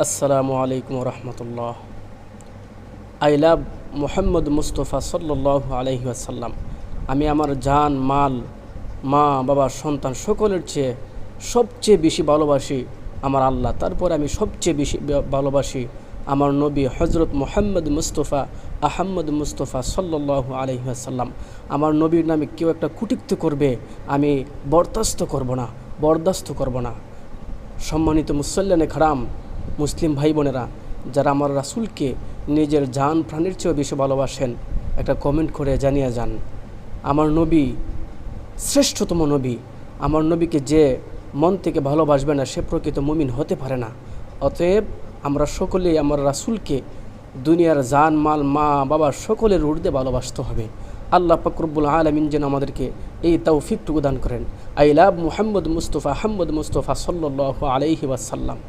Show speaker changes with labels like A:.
A: আসসালামু আলাইকুম রহমতুল্লাহ। I love Muhammad Mustafa সাল্লাল্লাহু আলাইহি ওয়াসাল্লাম। আমি আমার জান, মাল, মা, বাবা, সন্তান সকলের চেয়ে সবচেয়ে বেশি ভালোবাসি আমার আল্লাহ। তারপর আমি সবচেয়ে বেশি ভালোবাসি আমার নবী হজরত মুহাম্মদ মুস্তফা আহম্মদ মুস্তফা সাল্লাল্লাহু আলাইহি ওয়াসাল্লাম। আমার নবীর নামে কেউ একটা কটূক্তি করবে, আমি বরদাস্ত করব না। সম্মানিত মুসল্লিয়ানে খারাম, মুসলিম ভাই বোনেরা, যারা আমার রাসূলকে নিজের জান প্রাণীর চেয়েও বেশি ভালোবাসেন, একটা কমেন্ট করে জানিয়ে যান। আমার নবী শ্রেষ্ঠতম নবী। আমার নবীকে যে মন থেকে ভালোবাসবে না, সে প্রকৃত মুমিন হতে পারে না। অতএব আমরা সকলেই আমার রাসূলকে দুনিয়ার জান, মাল, মা, বাবা সকলের ঊর্ধ্বে ভালোবাসতে হবে। আল্লাহ পাক রব্বুল আলামিন যেন আমাদেরকে এই তৌফিকটুকু দান করেন। আই লাভ মুহাম্মদ মুস্তফা আহম্মদ মুস্তফা সাল্লাল্লাহু আলাইহি ওয়াসাল্লাম।